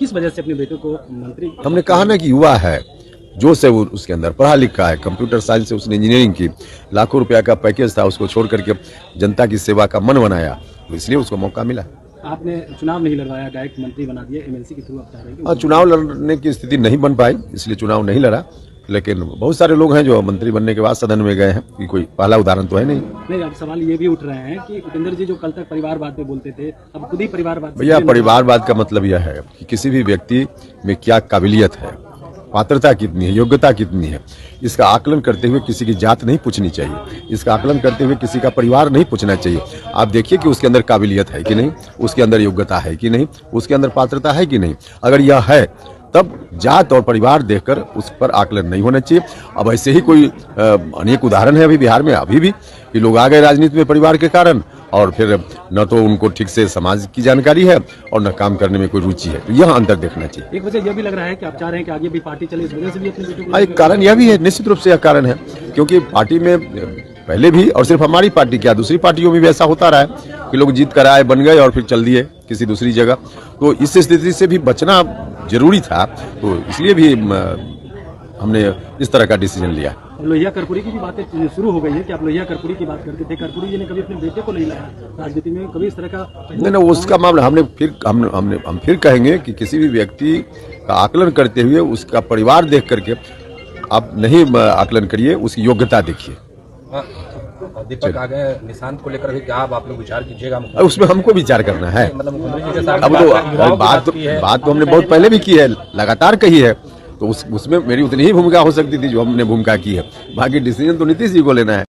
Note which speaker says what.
Speaker 1: किस वजह से अपने बेटे को मंत्री?
Speaker 2: हमने कहा ना कि युवा है, जोश है, वो उसके अंदर पढ़ा लिखा है, कंप्यूटर साइंस से उसने इंजीनियरिंग की, लाखों रुपया का पैकेज था, उसको छोड़ करके जनता की सेवा का मन बनाया, तो इसलिए उसको मौका मिला।
Speaker 1: आपने चुनाव नहीं लड़वाया, डायरेक्ट मंत्री बना दिया, एमएलसी के थ्रू आप चाह रहे हैं?
Speaker 2: हाँ, चुनाव लड़ने की स्थिति नहीं बन पाई, इसलिए चुनाव नहीं लड़ा। लेकिन बहुत सारे लोग हैं जो मंत्री बनने के बाद सदन में गए हैं, कि कोई पहला उदाहरण तो है नहीं।
Speaker 1: अब सवाल ये भी उठ रहे हैं कि उपेंद्र जी जो कल तक परिवारवाद पे बोलते थे, अब खुद ही परिवारवाद।
Speaker 2: भैया, परिवारवाद का मतलब यह है कि किसी भी व्यक्ति में क्या काबिलियत है, पात्रता कितनी है, योग्यता कितनी है, इसका आकलन करते हुए किसी की जात नहीं पूछनी चाहिए, इसका आकलन करते हुए किसी का परिवार नहीं पूछना चाहिए। आप देखिए कि उसके अंदर काबिलियत है कि नहीं, उसके अंदर योग्यता है कि नहीं, उसके अंदर पात्रता है कि नहीं। अगर यह है तब जात और परिवार देखकर उस पर आकलन नहीं होना चाहिए। अब ऐसे ही कोई अनेक उदाहरण है अभी बिहार में, अभी भी कि लोग आ गए राजनीति में परिवार के कारण, और फिर न तो उनको ठीक से समाज की जानकारी है और न काम करने में कोई रुचि है। तो यह अंतर देखना चाहिए।
Speaker 1: एक वजह यह भी लग रहा है कि आप चाह रहे हैं कि आगे भी पार्टी चले, इस वजह से भी अपने बेटे को।
Speaker 2: एक कारण यह भी है, निश्चित रूप से यह कारण है, क्योंकि पार्टी में पहले भी, और सिर्फ हमारी पार्टी क्या दूसरी पार्टियों में भी ऐसा होता रहा है कि लोग जीत कर आए, बन गए और फिर चल दिए किसी दूसरी जगह। तो इस स्थिति से भी बचना जरूरी था, तो इसलिए भी हमने इस तरह का डिसीजन लिया।
Speaker 1: लोहिया कर्पूरी की भी बातें शुरू हो गई है कि आप लोहिया कर्पूरी की बात करते थे, कर्पूरी जी ने कभी अपने बेटे को नहीं लाया राजनीति में, कभी इस तरह का
Speaker 2: नहीं, उसका मामला हम फिर कहेंगे कि किसी भी व्यक्ति का आकलन करते हुए उसका परिवार देख करके आप नहीं आकलन करिए, उसकी योग्यता देखिए।
Speaker 3: दीपक आ गए निशांत को लेकर क्या आप लोग विचार कीजिएगा?
Speaker 2: उसमें हमको विचार करना है।
Speaker 3: मतलब मुख्यमंत्री जी के साथ
Speaker 2: अब तो बात तो हमने बहुत पहले भी की है, लगातार कही है, तो उसमें मेरी उतनी ही भूमिका हो सकती थी जो हमने भूमिका की है। बाकी डिसीजन तो नीतीश जी को लेना है।